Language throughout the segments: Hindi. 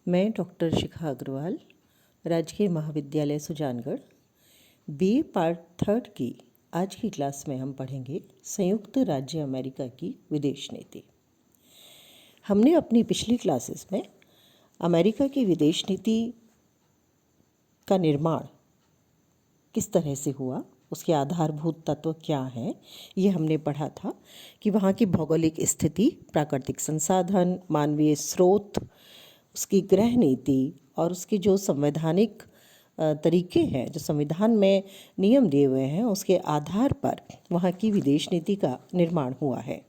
मैं डॉक्टर शिखा अग्रवाल, राजकीय महाविद्यालय सुजानगढ़, बी पार्ट थर्ड की आज की क्लास में हम पढ़ेंगे संयुक्त राज्य अमेरिका की विदेश नीति। हमने अपनी पिछली क्लासेस में अमेरिका की विदेश नीति का निर्माण किस तरह से हुआ, उसके आधारभूत तत्व क्या हैं, ये हमने पढ़ा था कि वहाँ की भौगोलिक स्थिति, प्राकृतिक संसाधन, मानवीय स्रोत, उसकी गृह नीति और उसके जो संवैधानिक तरीके हैं, जो संविधान में नियम दिए हुए हैं, उसके आधार पर वहाँ की विदेश नीति का निर्माण हुआ है।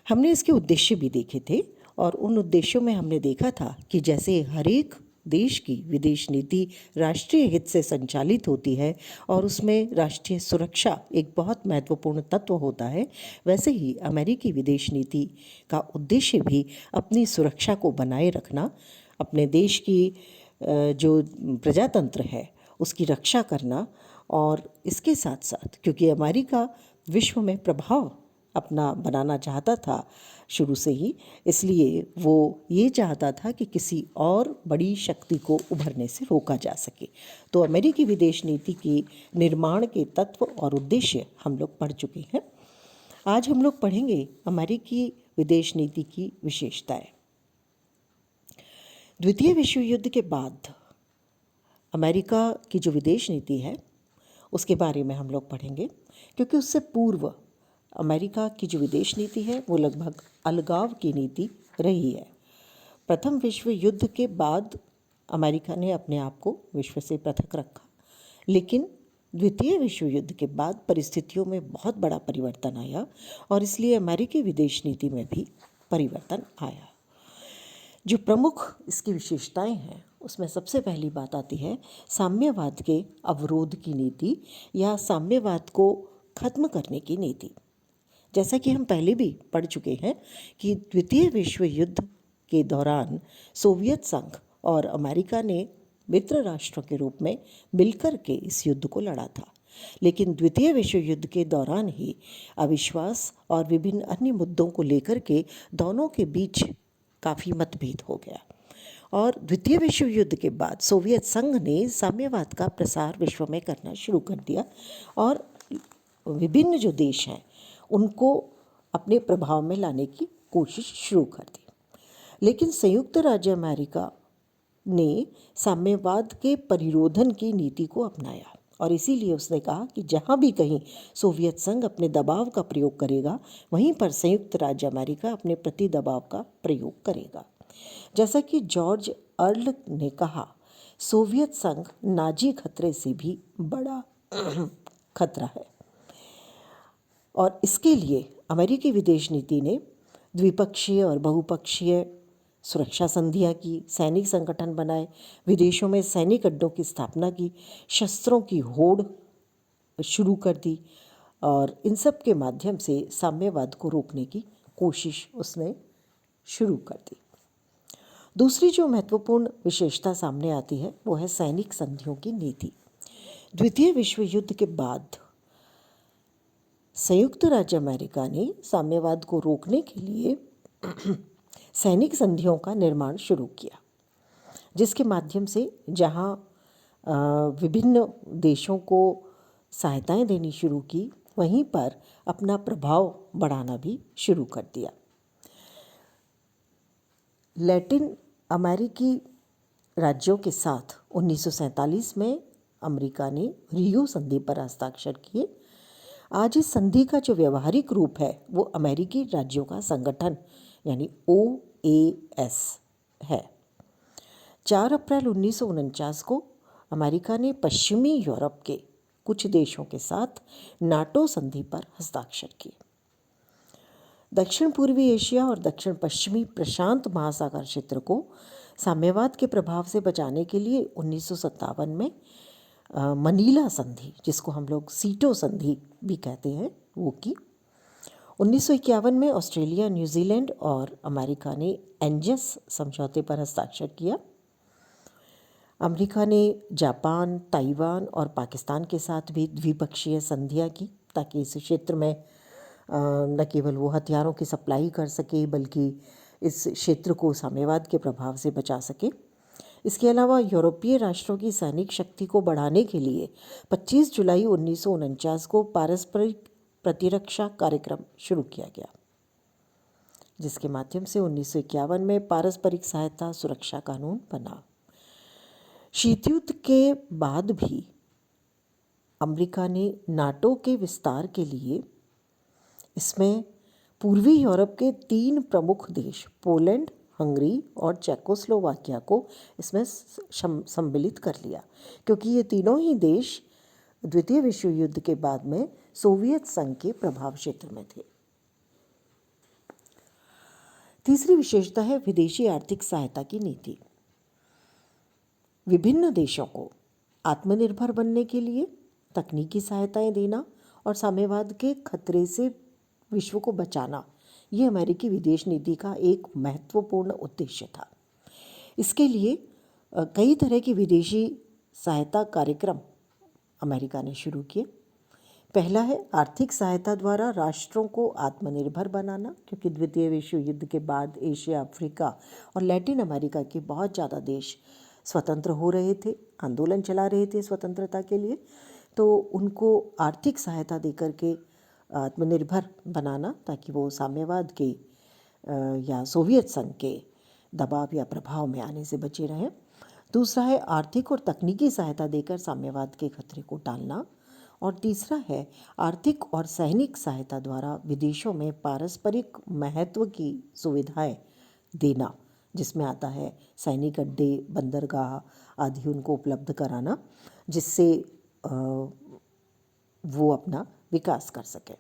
हमने इसके उद्देश्य भी देखे थे और उन उद्देश्यों में हमने देखा था कि जैसे हर एक देश की विदेश नीति राष्ट्रीय हित से संचालित होती है और उसमें राष्ट्रीय सुरक्षा एक बहुत महत्वपूर्ण तत्व होता है, वैसे ही अमेरिकी विदेश नीति का उद्देश्य भी अपनी सुरक्षा को बनाए रखना, अपने देश की जो प्रजातंत्र है उसकी रक्षा करना, और इसके साथ साथ क्योंकि अमेरिका विश्व में प्रभाव अपना बनाना चाहता था शुरू से ही, इसलिए वो ये चाहता था कि किसी और बड़ी शक्ति को उभरने से रोका जा सके। तो अमेरिकी विदेश नीति की निर्माण के तत्व और उद्देश्य हम लोग पढ़ चुके हैं। आज हम लोग पढ़ेंगे अमेरिकी विदेश नीति की विशेषताएं। द्वितीय विश्व युद्ध के बाद अमेरिका की जो विदेश नीति है उसके बारे में हम लोग पढ़ेंगे, क्योंकि उससे पूर्व अमेरिका की जो विदेश नीति है वो लगभग अलगाव की नीति रही है। प्रथम विश्व युद्ध के बाद अमेरिका ने अपने आप को विश्व से पृथक रखा, लेकिन द्वितीय विश्व युद्ध के बाद परिस्थितियों में बहुत बड़ा परिवर्तन आया और इसलिए अमेरिकी विदेश नीति में भी परिवर्तन आया। जो प्रमुख इसकी विशेषताएं हैं उसमें सबसे पहली बात आती है साम्यवाद के अवरोध की नीति या साम्यवाद को खत्म करने की नीति। जैसा कि हम पहले भी पढ़ चुके हैं कि द्वितीय विश्व युद्ध के दौरान सोवियत संघ और अमेरिका ने मित्र राष्ट्रों के रूप में मिलकर के इस युद्ध को लड़ा था, लेकिन द्वितीय विश्व युद्ध के दौरान ही अविश्वास और विभिन्न अन्य मुद्दों को लेकर के दोनों के बीच काफ़ी मतभेद हो गया और द्वितीय विश्व युद्ध के बाद सोवियत संघ ने साम्यवाद का प्रसार विश्व में करना शुरू कर दिया और विभिन्न जो देश हैं उनको अपने प्रभाव में लाने की कोशिश शुरू कर दी। लेकिन संयुक्त राज्य अमेरिका ने साम्यवाद के परिरोधन की नीति को अपनाया और इसीलिए उसने कहा कि जहाँ भी कहीं सोवियत संघ अपने दबाव का प्रयोग करेगा वहीं पर संयुक्त राज्य अमेरिका अपने प्रति दबाव का प्रयोग करेगा। जैसा कि जॉर्ज अर्ल ने कहा, सोवियत संघ नाजी खतरे से भी बड़ा खतरा है और इसके लिए अमेरिकी विदेश नीति ने द्विपक्षीय और बहुपक्षीय सुरक्षा संधियां की, सैनिक संगठन बनाए, विदेशों में सैनिक अड्डों की स्थापना की, शस्त्रों की होड़ शुरू कर दी और इन सब के माध्यम से साम्यवाद को रोकने की कोशिश उसने शुरू कर दी। दूसरी जो महत्वपूर्ण विशेषता सामने आती है वो है सैनिक संधियों की नीति। द्वितीय विश्व युद्ध के बाद संयुक्त राज्य अमेरिका ने साम्यवाद को रोकने के लिए सैनिक संधियों का निर्माण शुरू किया, जिसके माध्यम से जहां विभिन्न देशों को सहायताएं देनी शुरू की, वहीं पर अपना प्रभाव बढ़ाना भी शुरू कर दिया। लैटिन अमेरिकी राज्यों के साथ 1947 में अमेरिका ने रियो संधि पर हस्ताक्षर किए। आज इस संधि का जो व्यवहारिक रूप है वो अमेरिकी राज्यों का संगठन यानी OAS है। 4 अप्रैल 1949 को अमेरिका ने पश्चिमी यूरोप के कुछ देशों के साथ नाटो संधि पर हस्ताक्षर किए। दक्षिण पूर्वी एशिया और दक्षिण पश्चिमी प्रशांत महासागर क्षेत्र को साम्यवाद के प्रभाव से बचाने के लिए 1957 में मनीला संधि, जिसको हम लोग सीटो संधि भी कहते हैं, वो की। 1951 में ऑस्ट्रेलिया, न्यूजीलैंड और अमेरिका ने एंजस समझौते पर हस्ताक्षर किया। अमेरिका ने जापान, ताइवान और पाकिस्तान के साथ भी द्विपक्षीय संधियां की ताकि इस क्षेत्र में न केवल वो हथियारों की सप्लाई कर सके बल्कि इस क्षेत्र को साम्यवाद के प्रभाव से बचा सके। इसके अलावा यूरोपीय राष्ट्रों की सैनिक शक्ति को बढ़ाने के लिए 25 जुलाई 1949 को पारस्परिक प्रतिरक्षा कार्यक्रम शुरू किया गया, जिसके माध्यम से 1951 में पारस्परिक सहायता सुरक्षा कानून बना। शीत युद्ध के बाद भी अमेरिका ने नाटो के विस्तार के लिए इसमें पूर्वी यूरोप के 3 प्रमुख देश पोलैंड, हंगरी और चेकोस्लोवाकिया को इसमें सम्मिलित कर लिया, क्योंकि ये तीनों ही देश द्वितीय विश्व युद्ध के बाद में सोवियत संघ के प्रभाव क्षेत्र में थे। तीसरी विशेषता है विदेशी आर्थिक सहायता की नीति। विभिन्न देशों को आत्मनिर्भर बनने के लिए तकनीकी सहायताएं देना और साम्यवाद के खतरे से विश्व को बचाना, ये अमेरिकी विदेश नीति का एक महत्वपूर्ण उद्देश्य था। इसके लिए कई तरह की विदेशी सहायता कार्यक्रम अमेरिका ने शुरू किए। पहला है आर्थिक सहायता द्वारा राष्ट्रों को आत्मनिर्भर बनाना, क्योंकि द्वितीय विश्व युद्ध के बाद एशिया, अफ्रीका और लैटिन अमेरिका के बहुत ज़्यादा देश स्वतंत्र हो रहे थे, आंदोलन चला रहे थे स्वतंत्रता के लिए, तो उनको आर्थिक सहायता देकर के आत्मनिर्भर बनाना, ताकि वो साम्यवाद के या सोवियत संघ के दबाव या प्रभाव में आने से बचे रहें। दूसरा है आर्थिक और तकनीकी सहायता देकर साम्यवाद के खतरे को टालना। और तीसरा है आर्थिक और सैनिक सहायता द्वारा विदेशों में पारस्परिक महत्व की सुविधाएं देना, जिसमें आता है सैनिक अड्डे, बंदरगाह आदि उनको उपलब्ध कराना, जिससे वो अपना विकास कर सकें।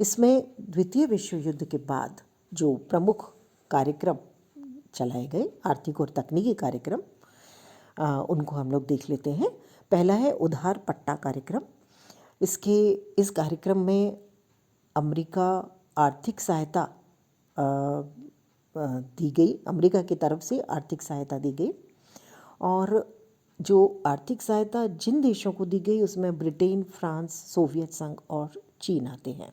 इसमें द्वितीय विश्व युद्ध के बाद जो प्रमुख कार्यक्रम चलाए गए, आर्थिक और तकनीकी कार्यक्रम, उनको हम लोग देख लेते हैं। पहला है उधार पट्टा कार्यक्रम। इस कार्यक्रम में अमेरिका आर्थिक सहायता दी गई, अमेरिका की तरफ से आर्थिक सहायता दी गई, और जो आर्थिक सहायता जिन देशों को दी गई उसमें ब्रिटेन, फ्रांस, सोवियत संघ और चीन आते हैं।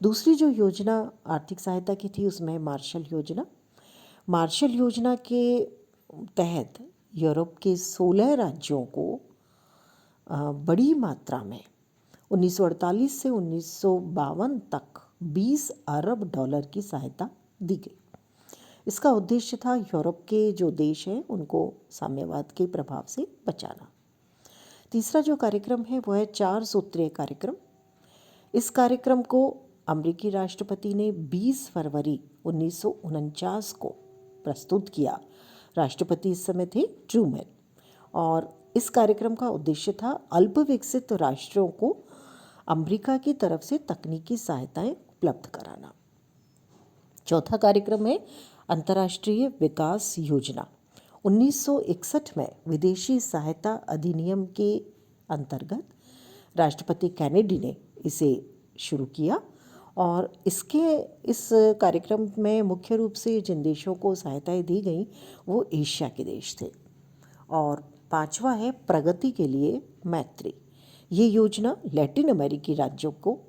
दूसरी जो योजना आर्थिक सहायता की थी उसमें मार्शल योजना। मार्शल योजना के तहत यूरोप के 16 राज्यों को बड़ी मात्रा में 1948 से 1952 तक 20 अरब डॉलर की सहायता दी गई। इसका उद्देश्य था यूरोप के जो देश हैं उनको साम्यवाद के प्रभाव से बचाना। तीसरा जो कार्यक्रम है वो है 4 सूत्रीय कार्यक्रम। इस कार्यक्रम को अमेरिकी राष्ट्रपति ने 20 फरवरी 1949 को प्रस्तुत किया। राष्ट्रपति इस समय थे ट्रूमैन, और इस कार्यक्रम का उद्देश्य था अल्प विकसित राष्ट्रों को अमेरिका की तरफ से तकनीकी सहायताएं उपलब्ध कराना। चौथा कार्यक्रम है अंतर्राष्ट्रीय विकास योजना। 1961 में विदेशी सहायता अधिनियम के अंतर्गत राष्ट्रपति कैनेडी ने इसे शुरू किया, और इस कार्यक्रम में मुख्य रूप से जिन देशों को सहायताएं दी गई वो एशिया के देश थे। और पांचवा है प्रगति के लिए मैत्री। ये योजना लैटिन अमेरिकी राज्यों को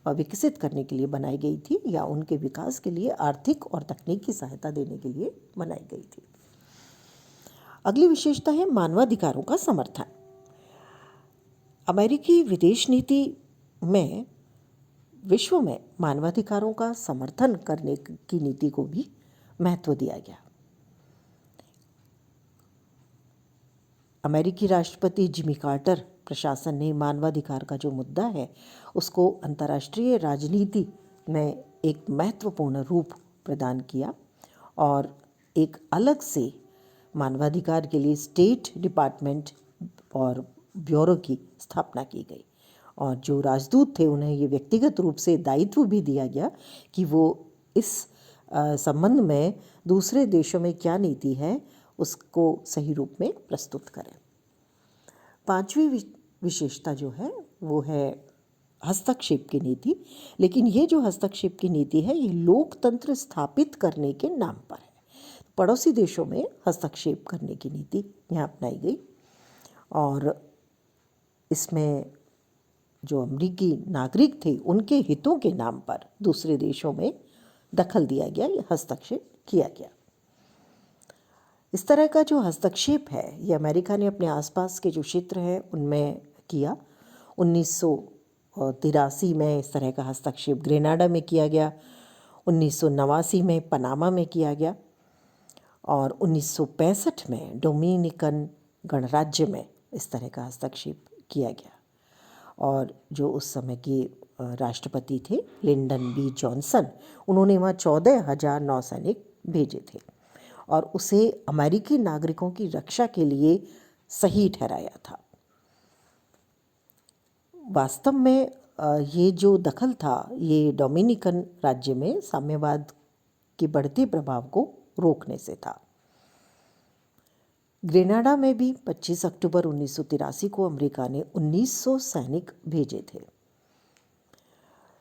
विकसित करने के लिए बनाई गई थी, या उनके विकास के लिए आर्थिक और तकनीकी सहायता देने के लिए बनाई गई थी। अगली विशेषता है मानवाधिकारों का समर्थन। अमेरिकी विदेश नीति में विश्व में मानवाधिकारों का समर्थन करने की नीति को भी महत्व दिया गया। अमेरिकी राष्ट्रपति जिमी कार्टर प्रशासन ने मानवाधिकार का जो मुद्दा है उसको अंतर्राष्ट्रीय राजनीति में एक महत्वपूर्ण रूप प्रदान किया, और एक अलग से मानवाधिकार के लिए स्टेट डिपार्टमेंट और ब्यूरो की स्थापना की गई, और जो राजदूत थे उन्हें ये व्यक्तिगत रूप से दायित्व भी दिया गया कि वो इस संबंध में दूसरे देशों में क्या नीति है उसको सही रूप में प्रस्तुत करें। पांचवी विशेषता जो है वो है हस्तक्षेप की नीति। लेकिन ये जो हस्तक्षेप की नीति है ये लोकतंत्र स्थापित करने के नाम पर है। पड़ोसी देशों में हस्तक्षेप करने की नीति यहाँ अपनाई गई, और इसमें जो अमेरिकी नागरिक थे उनके हितों के नाम पर दूसरे देशों में दखल दिया गया, ये हस्तक्षेप किया गया। इस तरह का जो हस्तक्षेप है ये अमेरिका ने अपने आसपास के जो क्षेत्र हैं उनमें किया। 1983 में इस तरह का हस्तक्षेप ग्रेनाडा में किया गया, 1989 में पनामा में किया गया और 1965 में डोमिनिकन गणराज्य में इस तरह का हस्तक्षेप किया गया। और जो उस समय के राष्ट्रपति थे लिंडन बी जॉनसन, उन्होंने वहाँ 14,000 नौसैनिक भेजे थे और उसे अमेरिकी नागरिकों की रक्षा के लिए सही ठहराया था। वास्तव में ये जो दखल था ये डोमिनिकन राज्य में साम्यवाद के बढ़ते प्रभाव को रोकने से था। ग्रेनाडा में भी 25 अक्टूबर 1983 को अमेरिका ने 1900 सैनिक भेजे थे।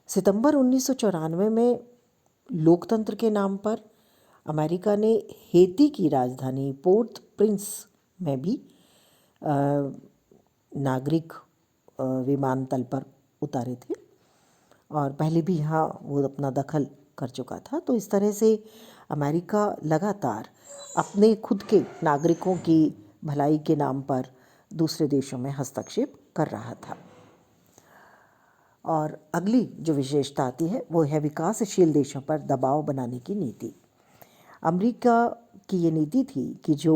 सितंबर 1994 में लोकतंत्र के नाम पर अमेरिका ने हेती की राजधानी पोर्ट प्रिंस में भी नागरिक विमानतल पर उतारे थे और पहले भी यहाँ वो अपना दखल कर चुका था। तो इस तरह से अमेरिका लगातार अपने खुद के नागरिकों की भलाई के नाम पर दूसरे देशों में हस्तक्षेप कर रहा था। और अगली जो विशेषता आती है वो है विकासशील देशों पर दबाव बनाने की नीति। अमेरिका की ये नीति थी कि जो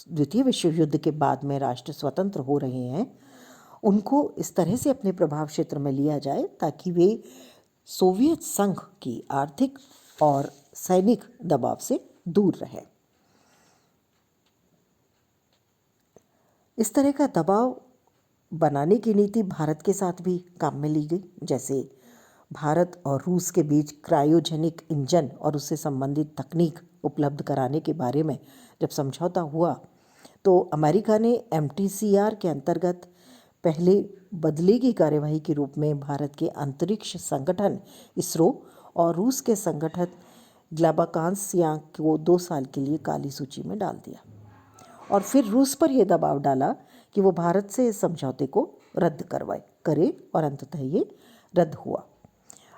द्वितीय विश्व युद्ध के बाद में राष्ट्र स्वतंत्र हो रहे हैं उनको इस तरह से अपने प्रभाव क्षेत्र में लिया जाए ताकि वे सोवियत संघ की आर्थिक और सैनिक दबाव से दूर रहे। इस तरह का दबाव बनाने की नीति भारत के साथ भी काम में ली गई। जैसे भारत और रूस के बीच क्रायोजेनिक इंजन और उससे संबंधित तकनीक उपलब्ध कराने के बारे में जब समझौता हुआ तो अमेरिका ने MTCR के अंतर्गत पहले बदले की कार्यवाही के रूप में भारत के अंतरिक्ष संगठन इसरो और रूस के संगठन ग्लाबाकांस्या को 2 साल के लिए काली सूची में डाल दिया और फिर रूस पर यह दबाव डाला कि वो भारत से इस समझौते को रद्द करे और अंततः ये रद्द हुआ।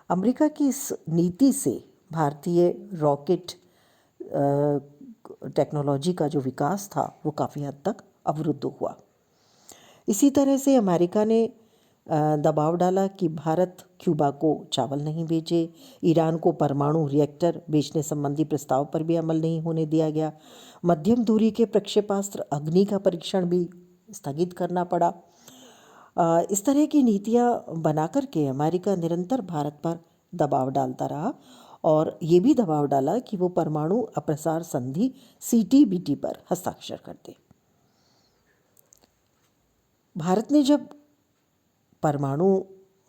अमेरिका की इस नीति से भारतीय रॉकेट टेक्नोलॉजी का जो विकास था वो काफ़ी हद तक अवरुद्ध हुआ। इसी तरह से अमेरिका ने दबाव डाला कि भारत क्यूबा को चावल नहीं बेचे, ईरान को परमाणु रिएक्टर बेचने संबंधी प्रस्ताव पर भी अमल नहीं होने दिया गया, मध्यम दूरी के प्रक्षेपास्त्र अग्नि का परीक्षण भी स्थगित करना पड़ा। इस तरह की नीतियां बना करके अमेरिका निरंतर भारत पर दबाव डालता रहा और ये भी दबाव डाला कि वो परमाणु अप्रसार संधि CTBT पर हस्ताक्षर कर दे। भारत ने जब परमाणु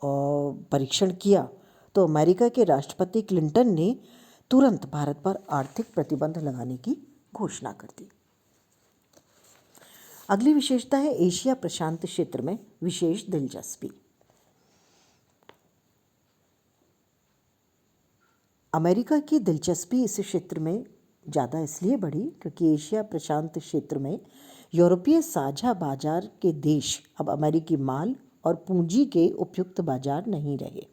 परीक्षण किया तो अमेरिका के राष्ट्रपति क्लिंटन ने तुरंत भारत पर आर्थिक प्रतिबंध लगाने की घोषणा कर दी। अगली विशेषता है एशिया प्रशांत क्षेत्र में विशेष दिलचस्पी। अमेरिका की दिलचस्पी इस क्षेत्र में ज़्यादा इसलिए बढ़ी क्योंकि एशिया प्रशांत क्षेत्र में यूरोपीय साझा बाजार के देश अब अमेरिकी माल और पूंजी के उपयुक्त बाजार नहीं रहे।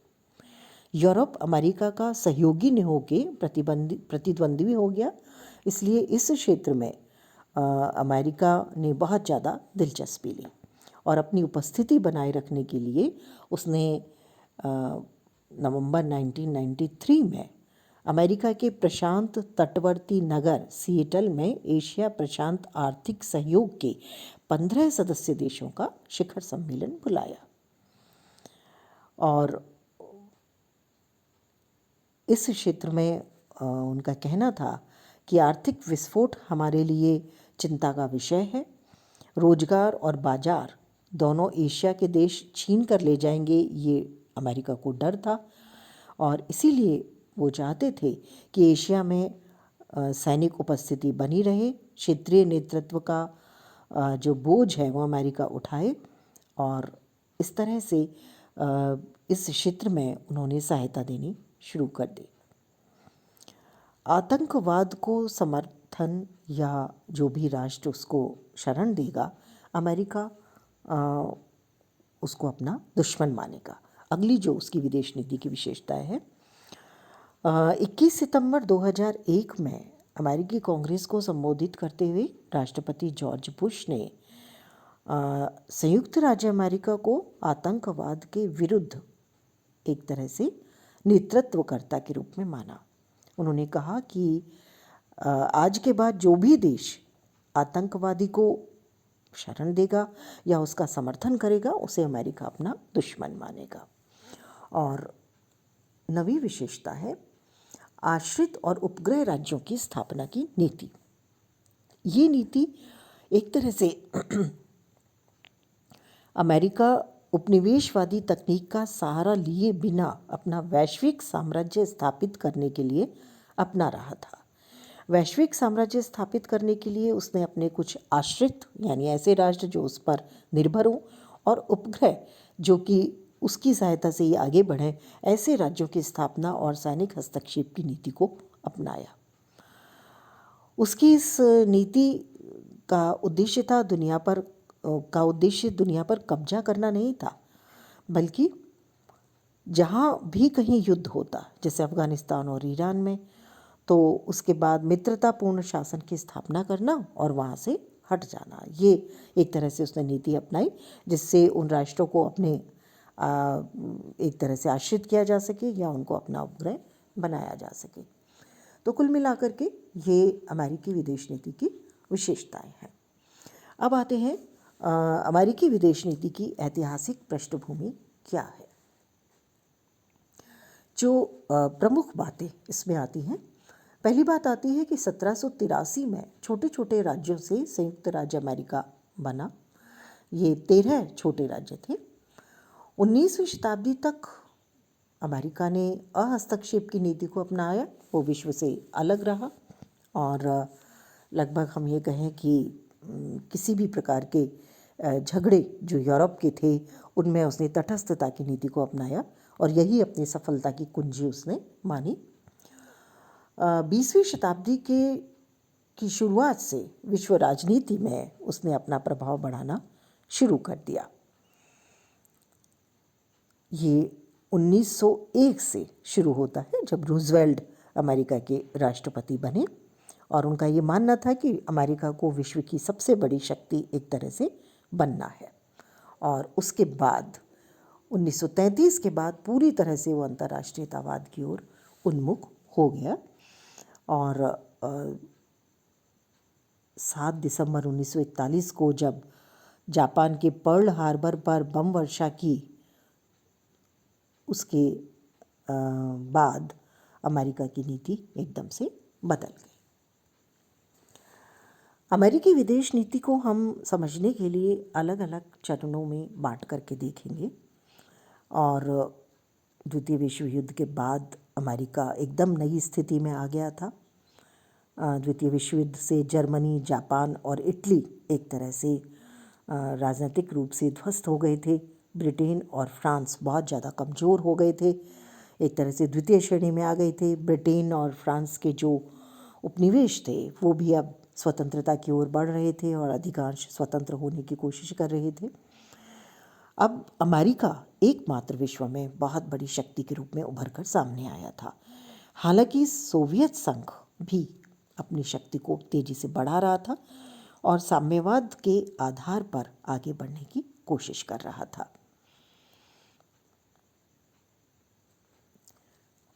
यूरोप अमेरिका का सहयोगी न होकर प्रतिद्वंदी हो गया। इसलिए इस क्षेत्र में अमेरिका ने बहुत ज़्यादा दिलचस्पी ली और अपनी उपस्थिति बनाए रखने के लिए उसने नवंबर 1993 में अमेरिका के प्रशांत तटवर्ती नगर सिएटल में एशिया प्रशांत आर्थिक सहयोग के 15 सदस्य देशों का शिखर सम्मेलन बुलाया और इस क्षेत्र में उनका कहना था कि आर्थिक विस्फोट हमारे लिए चिंता का विषय है। रोजगार और बाजार दोनों एशिया के देश छीन कर ले जाएंगे, ये अमेरिका को डर था और इसीलिए वो चाहते थे कि एशिया में सैनिक उपस्थिति बनी रहे, क्षेत्रीय नेतृत्व का जो बोझ है वो अमेरिका उठाए और इस तरह से इस क्षेत्र में उन्होंने सहायता देनी शुरू कर दी। आतंकवाद को समर्थन या जो भी राष्ट्र उसको शरण देगा, अमेरिका उसको अपना दुश्मन मानेगा। अगली जो उसकी विदेश नीति की विशेषताएं है, 21 सितंबर 2001 में अमेरिकी कांग्रेस को संबोधित करते हुए राष्ट्रपति जॉर्ज बुश ने संयुक्त राज्य अमेरिका को आतंकवाद के विरुद्ध एक तरह से नेतृत्वकर्ता के रूप में माना। उन्होंने कहा कि आज के बाद जो भी देश आतंकवादी को शरण देगा या उसका समर्थन करेगा उसे अमेरिका अपना दुश्मन मानेगा। और नवी विशेषता है आश्रित और उपग्रह राज्यों की स्थापना की नीति। ये नीति एक तरह से अमेरिका उपनिवेशवादी तकनीक का सहारा लिए बिना अपना वैश्विक साम्राज्य स्थापित करने के लिए अपना रहा था। वैश्विक साम्राज्य स्थापित करने के लिए उसने अपने कुछ आश्रित यानी ऐसे राष्ट्र जो उस पर निर्भर हों और उपग्रह जो कि उसकी सहायता से ये आगे बढ़े ऐसे राज्यों की स्थापना और सैनिक हस्तक्षेप की नीति को अपनाया। उसकी इस नीति का उद्देश्य दुनिया पर कब्जा करना नहीं था, बल्कि जहाँ भी कहीं युद्ध होता जैसे अफ़गानिस्तान और ईरान में, तो उसके बाद मित्रतापूर्ण शासन की स्थापना करना और वहाँ से हट जाना। ये एक तरह से उसने नीति अपनाई जिससे उन राष्ट्रों को अपने एक तरह से आश्रित किया जा सके या उनको अपना उपग्रह बनाया जा सके। तो कुल मिलाकर के ये अमेरिकी विदेश नीति की विशेषताएं हैं। अब आते हैं अमेरिकी विदेश नीति की ऐतिहासिक पृष्ठभूमि क्या है। जो प्रमुख बातें इसमें आती हैं, पहली बात आती है कि 1783 में छोटे छोटे राज्यों से संयुक्त राज्य अमेरिका बना। ये 13 छोटे राज्य थे। 19वीं शताब्दी तक अमेरिका ने अहस्तक्षेप की नीति को अपनाया, वो विश्व से अलग रहा और लगभग हम ये कहें कि किसी भी प्रकार के झगड़े जो यूरोप के थे उनमें उसने तटस्थता की नीति को अपनाया और यही अपनी सफलता की कुंजी उसने मानी। 20वीं शताब्दी की शुरुआत से विश्व राजनीति में उसने अपना प्रभाव बढ़ाना शुरू कर दिया। ये 1901 से शुरू होता है जब रूजवेल्ट अमेरिका के राष्ट्रपति बने और उनका ये मानना था कि अमेरिका को विश्व की सबसे बड़ी शक्ति एक तरह से बनना है। और उसके बाद 1933 के बाद पूरी तरह से वो अंतर्राष्ट्रीयतावाद की ओर उन्मुख हो गया और 7 दिसंबर 1941 को जब जापान के पर्ल हार्बर पर बम वर्षा की, उसके बाद अमेरिका की नीति एकदम से बदल गई। अमेरिकी विदेश नीति को हम समझने के लिए अलग अलग चरणों में बांट करके देखेंगे। और द्वितीय विश्व युद्ध के बाद अमेरिका एकदम नई स्थिति में आ गया था। द्वितीय विश्व युद्ध से जर्मनी, जापान और इटली एक तरह से राजनीतिक रूप से ध्वस्त हो गए थे। ब्रिटेन और फ्रांस बहुत ज़्यादा कमज़ोर हो गए थे, एक तरह से द्वितीय श्रेणी में आ गए थे। ब्रिटेन और फ्रांस के जो उपनिवेश थे वो भी अब स्वतंत्रता की ओर बढ़ रहे थे और अधिकांश स्वतंत्र होने की कोशिश कर रहे थे। अब अमेरिका एकमात्र विश्व में बहुत बड़ी शक्ति के रूप में उभर कर सामने आया था। हालांकि सोवियत संघ भी अपनी शक्ति को तेज़ी से बढ़ा रहा था और साम्यवाद के आधार पर आगे बढ़ने की कोशिश कर रहा था।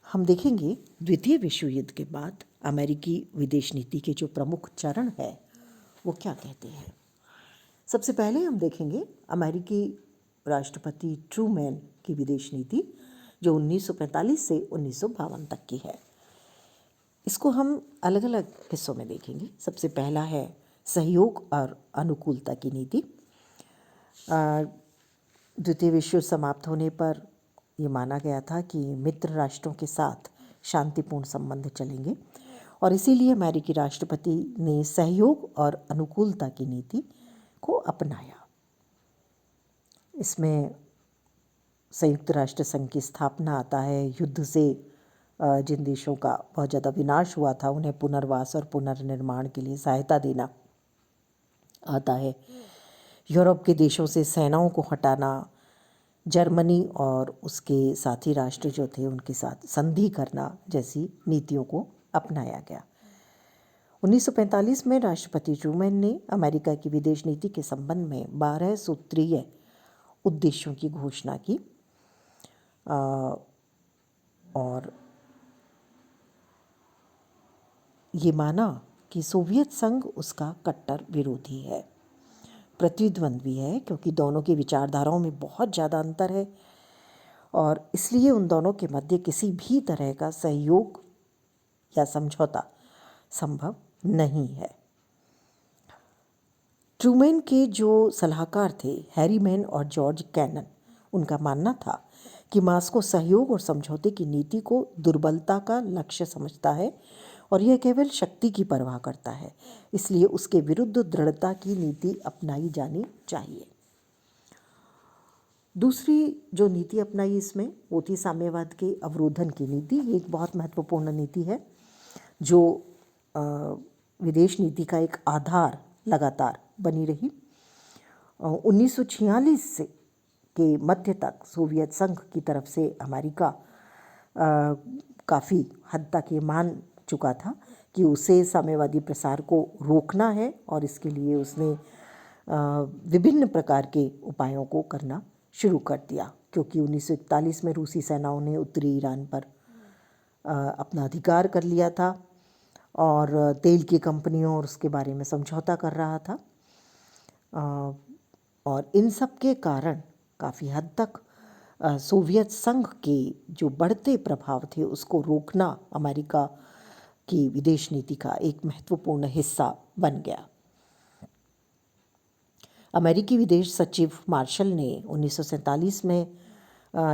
हम देखेंगे द्वितीय विश्व युद्ध के बाद अमेरिकी विदेश नीति के जो प्रमुख चरण है वो क्या कहते हैं। सबसे पहले हम देखेंगे अमेरिकी राष्ट्रपति ट्रूमैन की विदेश नीति जो 1945 से 1952 तक की है। इसको हम अलग अलग हिस्सों में देखेंगे। सबसे पहला है सहयोग और अनुकूलता की नीति। द्वितीय विश्व समाप्त होने पर ये माना गया था कि मित्र राष्ट्रों के साथ शांतिपूर्ण संबंध चलेंगे और इसीलिए अमेरिकी राष्ट्रपति ने सहयोग और अनुकूलता की नीति को अपनाया। इसमें संयुक्त राष्ट्र संघ की स्थापना आता है। युद्ध से जिन देशों का बहुत ज़्यादा विनाश हुआ था उन्हें पुनर्वास और पुनर्निर्माण के लिए सहायता देना आता है। यूरोप के देशों से सेनाओं को हटाना, जर्मनी और उसके साथी राष्ट्र जो थे उनके साथ संधि करना जैसी नीतियों को अपनाया गया। 1945 में राष्ट्रपति ट्रूमैन ने अमेरिका की विदेश नीति के संबंध में 12 सूत्रीय उद्देश्यों की घोषणा की और ये माना कि सोवियत संघ उसका कट्टर विरोधी है, प्रतिद्वंद्वी है, क्योंकि दोनों की विचारधाराओं में बहुत ज़्यादा अंतर है और इसलिए उन दोनों के मध्य किसी भी तरह का सहयोग या समझौता संभव नहीं है। ट्रूमैन के जो सलाहकार थे हैरीमैन और जॉर्ज कैनन, उनका मानना था कि मास्को सहयोग और समझौते की नीति को दुर्बलता का लक्ष्य समझता है और यह केवल शक्ति की परवाह करता है, इसलिए उसके विरुद्ध दृढ़ता की नीति अपनाई जानी चाहिए। दूसरी जो नीति अपनाई इसमें वो थी साम्यवाद के अवरोधन की नीति। ये एक बहुत महत्वपूर्ण नीति है जो विदेश नीति का एक आधार लगातार बनी रही। 1946 से के मध्य तक सोवियत संघ की तरफ से अमेरिका काफ़ी हद तक ये मान चुका था कि उसे साम्यवादी प्रसार को रोकना है और इसके लिए उसने विभिन्न प्रकार के उपायों को करना शुरू कर दिया, क्योंकि 1941 में रूसी सेनाओं ने उत्तरी ईरान पर अपना अधिकार कर लिया था और तेल की कंपनियों और उसके बारे में समझौता कर रहा था और इन सब के कारण काफ़ी हद तक सोवियत संघ के जो बढ़ते प्रभाव थे उसको रोकना अमेरिका की विदेश नीति का एक महत्वपूर्ण हिस्सा बन गया। अमेरिकी विदेश सचिव मार्शल ने 1947 में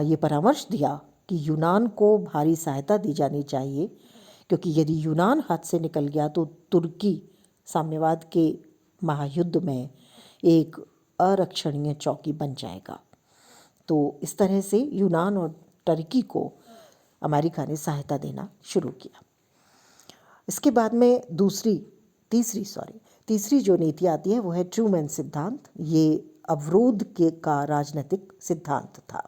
ये परामर्श दिया कि यूनान को भारी सहायता दी जानी चाहिए, क्योंकि यदि यूनान हाथ से निकल गया तो तुर्की साम्यवाद के महायुद्ध में एक अरक्षणीय चौकी बन जाएगा। तो इस तरह से यूनान और टर्की को अमेरिका ने सहायता देना शुरू किया। इसके बाद में तीसरी जो नीति आती है वो है ट्रूमैन सिद्धांत। ये अवरोध का राजनीतिक सिद्धांत था।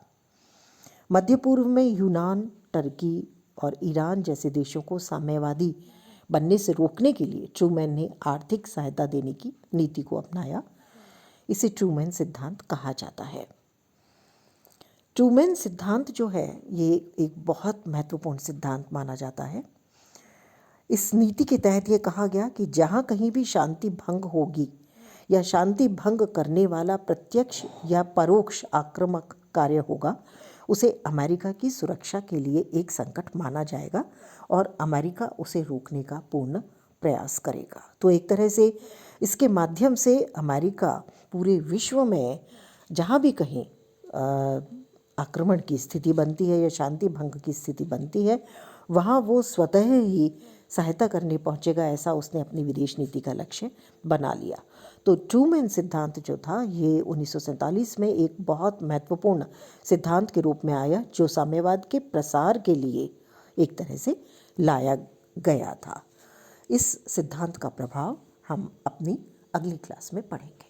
मध्य पूर्व में यूनान, टर्की और ईरान जैसे देशों को साम्यवादी बनने से रोकने के लिए ट्रूमैन ने आर्थिक सहायता देने की नीति को अपनाया। इसे ट्रूमैन सिद्धांत कहा जाता है। ट्रूमैन सिद्धांत जो है ये एक बहुत महत्वपूर्ण सिद्धांत माना जाता है। इस नीति के तहत ये कहा गया कि जहाँ कहीं भी शांति भंग होगी या शांति भंग करने वाला प्रत्यक्ष या परोक्ष आक्रामक कार्य होगा, उसे अमेरिका की सुरक्षा के लिए एक संकट माना जाएगा और अमेरिका उसे रोकने का पूर्ण प्रयास करेगा। तो एक तरह से इसके माध्यम से अमेरिका पूरे विश्व में जहाँ भी कहीं आक्रमण की स्थिति बनती है या शांति भंग की स्थिति बनती है, वहाँ वो स्वतः ही सहायता करने पहुँचेगा, ऐसा उसने अपनी विदेश नीति का लक्ष्य बना लिया। तो ट्रूमैन सिद्धांत जो था ये 1947 में एक बहुत महत्वपूर्ण सिद्धांत के रूप में आया, जो साम्यवाद के प्रसार के लिए एक तरह से लाया गया था। इस सिद्धांत का प्रभाव हम अपनी अगली क्लास में पढ़ेंगे।